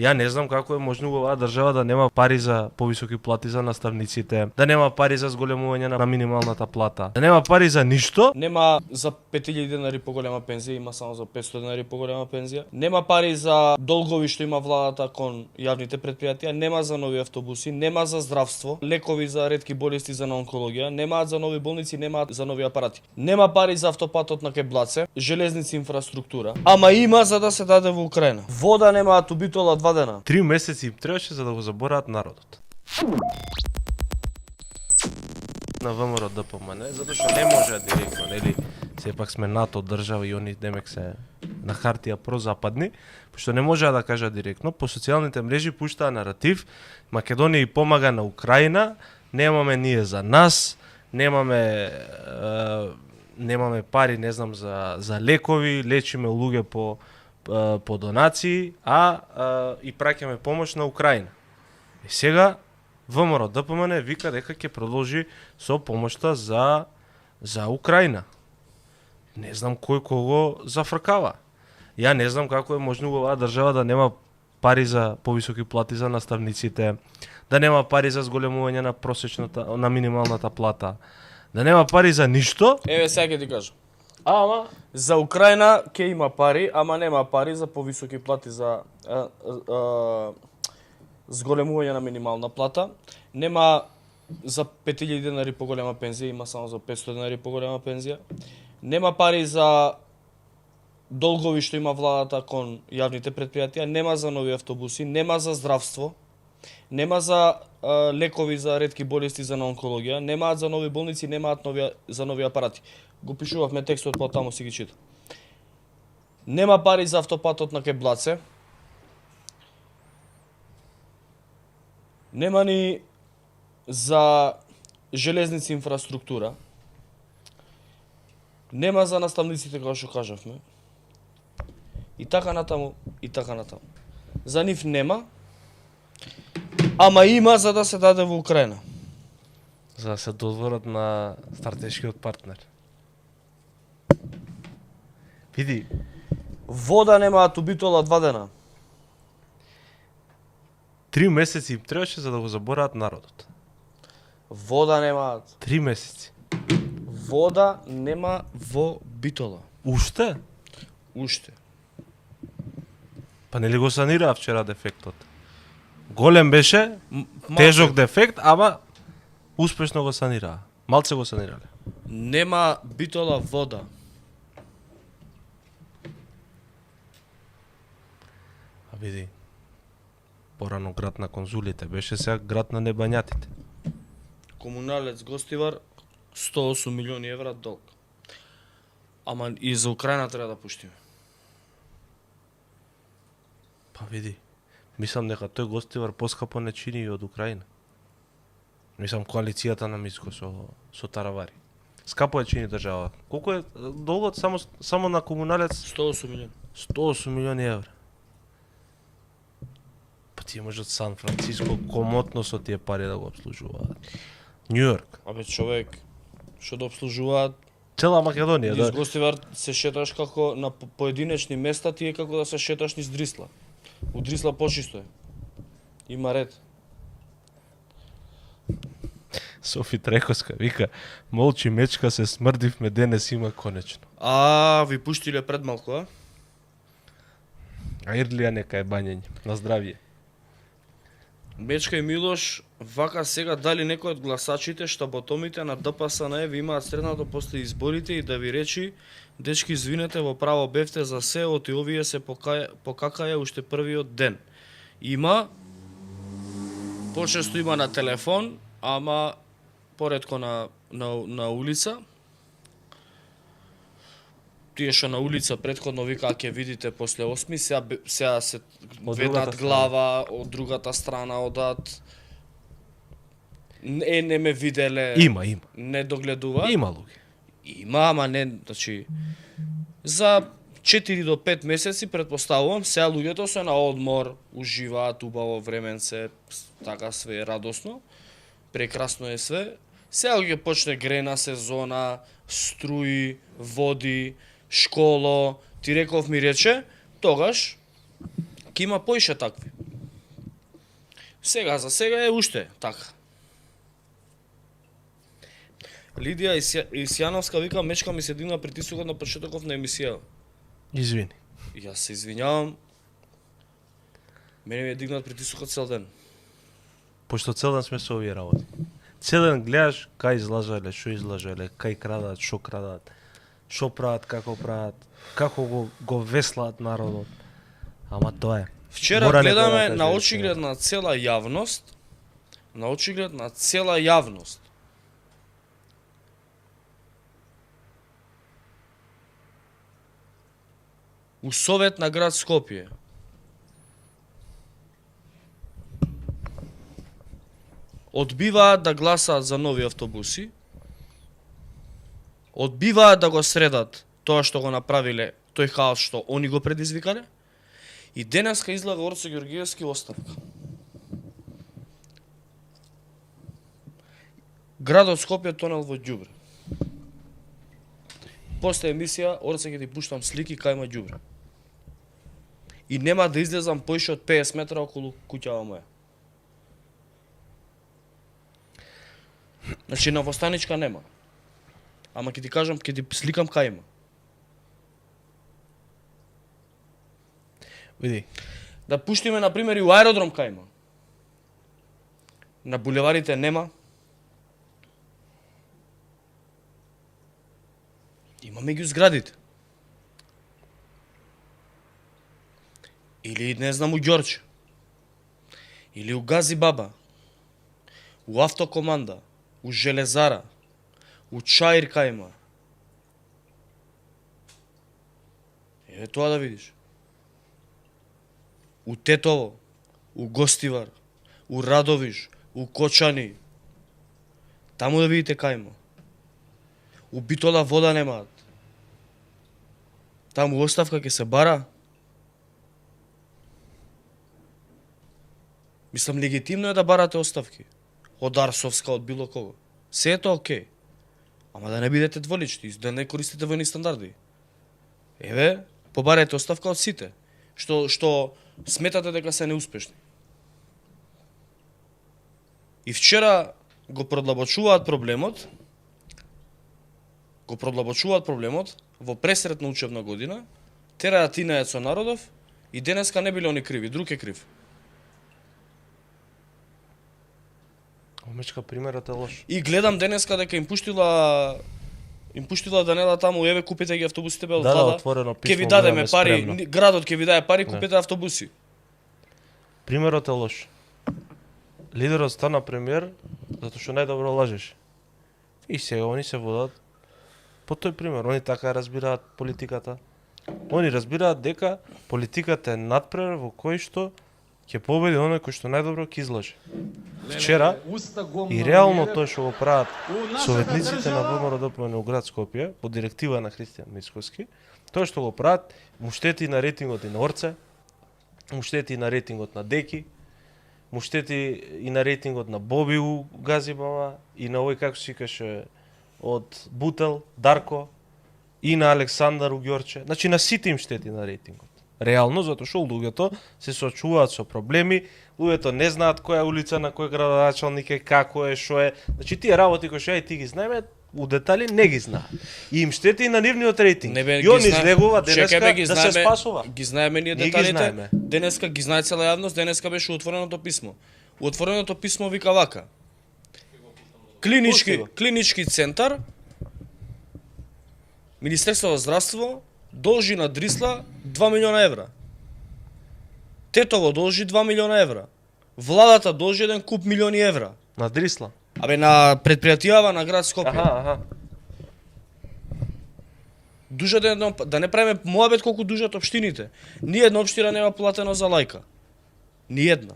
Ја не знам како е можно оваа држава да нема пари за повисоки плати за наставниците, да нема пари за зголемување на минималната плата, да нема пари за ништо. Нема за 5000 денари поголема пензија, има само за 500 денари поголема пензија. Нема пари за долгови што има владата кон јавните претпријатија, нема за нови автобуси, нема за здравство, лекови за ретки болести за онкологија, немаат за нови болници, немаат за нови апарати. Нема пари за автопатот на Кеблаце, железници, инфраструктура. Ама има за да се даде во Украина. Вода немаат убитола 2 дена. 3 месеци им требаше за да го забораат народот. На ВМРО ДПМН, затоа што не може директно, нели? Сепак сме НАТО држава и они демек се на хартија прозападни, што не можеа да кажа директно, по социјалните мрежи пуштаа наратив, Македонија и помага на Украина, немаме ние за нас, немаме пари, не знам, за лекови, лечиме луѓе по донации, и праќаме помош на Украина. И сега ВМРО ДПМН вика дека ќе продолжи со помошта за Украина. Не знам кој кого зафркава. Ја не знам како е можно оваа држава да нема пари за повисоки плати за наставниците, да нема пари за зголемување на минималната плата, да нема пари за ништо. Еве сега ќе ти кажам. Ама за Украина ќе има пари, ама нема пари за повисоки плати за зголемување на минимална плата. Нема за 5000 денари поголема пензија, има само за 500 денари поголема пензија. Нема пари за долгови што има владата кон јавните претпријатија, нема за нови автобуси, нема за здравство, нема за лекови за ретки болести за онкологија, немаат за нови болници, немаат за нови апарати. Го пишувавме текстот, потаму си ги чита. Нема пари за автопатот на Кеблаце. Нема ни за железници, инфраструктура. Нема за наставниците, како што кажавме. И така натаму, и така натаму. За нив нема, ама има за да се даде во Украина. За да се додворат на стратешкиот партнер. Види, вода немаат убитола 2 дена. 3 месеци им требаше за да го забораат народот. Вода немаат. 3 месеци. Вода нема во Битола. Уште? Уште. Па нели го санираа вчера дефектот? Голем беше, тежок дефект, ама успешно го санираа. Малце го санирале. Нема Битола вода. А види, порано град на конзулите беше, сега град на небањатите. Комуналец Гостивар 108 милиони евра долг. Ама и за Украина треба да пуштиме. Па види, мислам дека тој Гостивар поскапо не чини и од Украина. Мислам коалицијата на Мицко со Таравари. Скапо е чини држава. Колку е долгот само на комуналец? 108 милиони. 108 милиони евра. Па тие можат Сан Франциско комотно со тие пари да го обслужуваат. Њујорк. Абе човек, што да обслужуваат Цела Македонија, низ да. Гостивар се шеташ како на поединечни места, ти е како да се шеташ низ Дрисла. У Дрисла почисто е. Има ред. Софи Трекоска вика, молчи мечка се смрдивме, денес има конечно. Ви пуштиле пред малку, а? А Ирлија нека е бањење. На здравје. Мечка и Милош, вака сега дали некој од гласачите штаботомите на ДПСН ви имаат среднато после изборите и да ви речи, дечки извинете, во право бевте за се, оти овие се покакаја уште првиот ден. Има, почесто има на телефон, ама поретко на улица. Тие што на улица претходно викаа ќе видите после 8, сега се ведат глава од другата страна одат. Не ме виделе. Има. Не догледува. Има луѓе. Има, ама не, значи за 4 до 5 месеци претпоставувам, сега луѓето се на одмор, уживаат убаво временце, така све е радосно. Прекрасно е све. Сега ќе почне грена сезона, струи, води, школо, ти реков ми рече, тогаш ќе има поише такви. Сега, за сега е уште, така. Лидија Исјановска вика, мечка ми се дигна притисокот на почетоков на емисија. Извини. Јас се извинјавам. Мене ми е дигнат притисокот цел ден. Пошто цел ден сме со овие работи. Цел ден гледаш кај излажале, што излажале, кај крадат, што прават, како го веслаат народот. Ама тоа е. Вчера Мора некој да гледаме каже на истина. очиглед на цела јавност, у Совет на град Скопје одбиваат да гласаат за нови автобуси, одбиваат да го средат тоа што го направиле, тој хаос што они го предизвикале, и денеска излага Орце Ѓорѓиевски оставка. Градот Скопје тонел во ѓубре. После емисија Орце ќе ти пуштам слики кај има ѓубре. И нема да излезам поише од 50 метра околу куќава моја. Значи на Востаничка нема. Ама ќе ти кажам, ќе ти сликам кај има. Види, Да пуштиме на пример и у аеродром кај има. На булеварите нема. Има меѓу зградите. Или не знам у Ѓорче. Или у Гази Баба. У Автокоманда. У Железара. У Чаир кај има. Еве тоа да видиш. У Тетово, у Гостивар, у Радовиш, у Кочани. Таму да видите кај има. У Битола вода немаат. Таму оставка ќе се бара. Мислам, легитимно е да барате оставки. Од Арсовска, од било кого. Се е тоа окей. Ама да не бидете дволични, да не користите војни стандарди. Еве, побарете оставка од сите. Што сметате дека се неуспешни. И вчера го продлабочуваат проблемот во пресретна учебна година, тераат тинајат со народов и денеска не биле они криви, друг е крив. омечка примерот е лош. И гледам денеска дека им пуштила Данела таму, еве купите ги автобусите бе од Да, влада. отворено Ќе писмо. ви дадеме гледаме пари, спремно. градот ќе ви даде пари, купите автобуси. Примерот е лош. Лидерот стана премиер затоа што најдобро лажеше. И сега они се водат по тој пример. Они така разбираат политиката. Они разбираат дека политиката е надпревар во кој што ќе победи оној кој што најдобро ќе излаже. Вчера и реално тоа што го прават советниците на ВМРО-ДПМН у град Скопје по директива на Христијан Мицкоски, тоа што го прават му штети на рейтингот и на Орце, му штети и на рейтингот на Деки, му штети и на рейтингот на Боби у Газибава и на овој како се викаше од Бутел, Дарко и на Александар у Ѓорче. Значи на сите им штети на рейтингот. Реално, затоа што луѓето се соочуваат со проблеми, луѓето не знаат која улица на кој градоначалник е, како е, што е. Значи тие работи кои што ја и ти ги знаеме, у детали не ги знаат. И им штети и на нивниот рейтинг. И он излегува денеска да се спасува. Ги знаеме ние Ние ги деталите. знаеме. Денеска ги знае цела јавност, денеска беше отвореното писмо. У отвореното писмо вика вака: клинички центар, Министерство за здравство должи на Дрисла 2 милиона евра. Тетово должи 2 милиона евра. Владата должи еден куп милиони евра. На Дрисла. Абе на предпријатијава на град Скопје. Аха. Дужат да не правиме моабет колку дужат општините. Ни една општина нема платено за лајка. Ни една.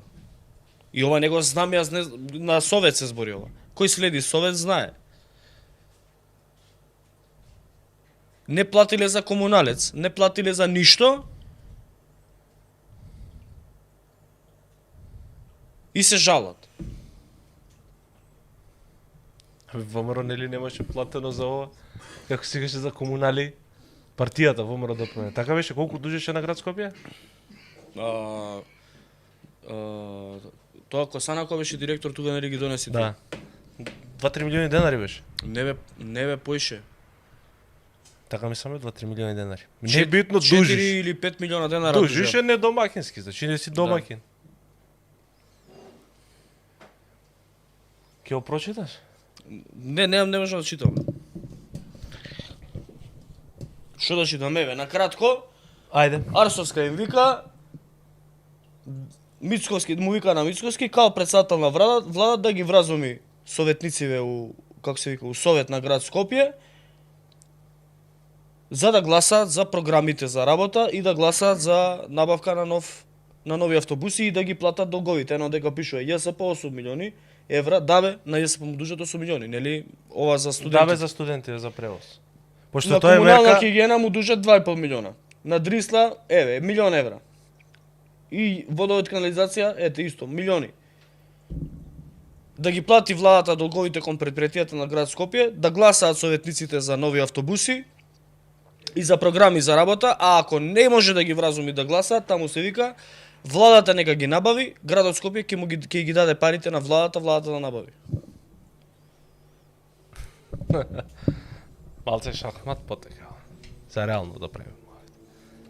И ова не го знам јас, на Совет се збори ова. Кој следи Совет знае. Не платиле за комуналец, не платиле за ништо. И се жалат. ВМРО нели немаше платено за ова? Како се викаше за комунали? Партијата ВМРО-ДПМН. Така беше колку дужеше на град Скопје? Тоа Косанако беше директор, тука нели ги донеси. Да. 2-3 милиони денари беше. Не бе поише. Така ми саме 2-3 милиони денари. Не е битно 4 дужиш. или 5 милиона денара. Дужиш е не домакински, значи не си домакин. Ке го прочиташ? Не можам да читам. Што да читам, еве, на кратко, Ајде. Арсовска им вика, Мицковски, му вика на Мицковски, као председател на влада да ги вразуми советнициве у, како се вика, у Совет на град Скопје, за да гласаат за програмите за работа и да гласаат за набавка на нови автобуси и да ги платат долговите. Едно дека пишува ЈСП 8 милиони евра, дабе на ЈСП му дужат 8 милиони, нели? Ова за студенти. Дабе за студенти за превоз. Пошто На тоа е комунална мерка. хигиена му дужат 2,5 милиона. На Дрисла, еве, милион евра. И водовод канализација, ете исто, милиони. Да ги плати владата долговите кон предпријатијата на град Скопје, да гласаат советниците за нови автобуси и за програми за работа, а ако не може да ги вразуми да гласаат, таму се вика, владата нека ги набави, градот Скопје ќе ги даде парите на владата да набави. Малце шахмат потека. За реално да правим.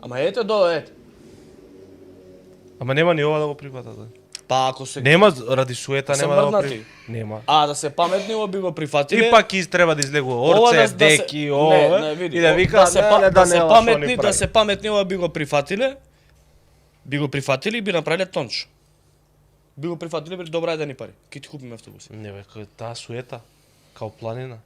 Ама ете ете. Ама нема ни ова да го прифатат. Па ако се Нема ради суета се нема да го мрднати. прифатат. Нема. да се паметниво би го прифатиле. И пак треба да излегува орце, деки, ова, види, и да вика да се паметни, да се паметниво би го прифатиле. Би го прифатили и би направиле тонч. Би го прифатили би добра едени пари. Ки ти купиме автобуси. Не бе, таа суета, као планина.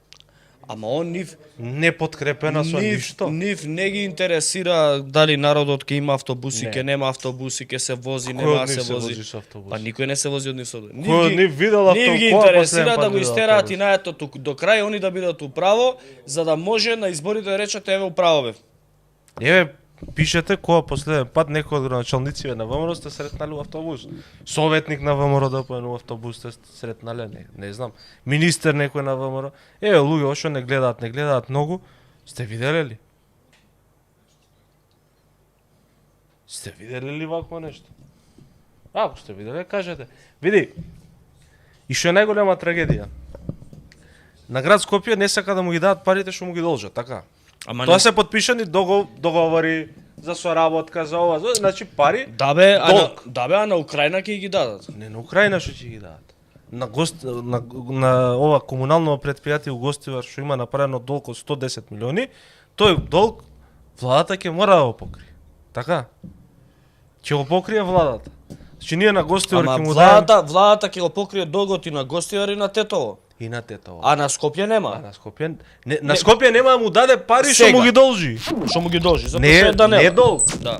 Ама он нив Не подкрепена со ништо. Нив не ги интересира дали народот ќе има автобуси, Не. ќе нема автобуси, ќе се вози, Кој нема од да нив се се вози. вози со автобус? Па никој не се вози од нив со. Кој од нив видел Нив ги автобус? интересира да го истераат и најето до крај, они да бидат управо, за да може на изборите да речат еве управо бев. Еве, пишете кога последен пат некој од градоначалниците на ВМРО сте сретнали у автобус. Советник на ВМРО да поен у автобус сте сретнале, не знам. Министер некој на ВМРО. Еве, луѓе што не гледаат многу, сте виделе ли? Сте виделе ли вакво нешто? Ако сте виделе, кажете. Види, и што е најголема трагедија. На град Скопје не сака да му ги дадат парите што му ги должат, така? Ама Тоа се подпишани договори за соработка, за ова, значи пари. Да бе, Долг. а на Украина ќе ги дадат. Не на Украина што ќе ги дадат. На ова комунално предпријатие Угостивар што има направено долг од 110 милиони, тој долг владата ќе мора да го покрие. Така? Ќе го покрие владата. Значи ние на Гостивар Ама ќе му дадеме владата ќе го покрие долгот и на Гостивар и на Тетово. и на Тетово. А на Скопје А нема. на Скопје на Скопје нема да му даде пари што Сега. му ги должи. Што му ги должи, затоа Не, што е да не е нема. долг. Да.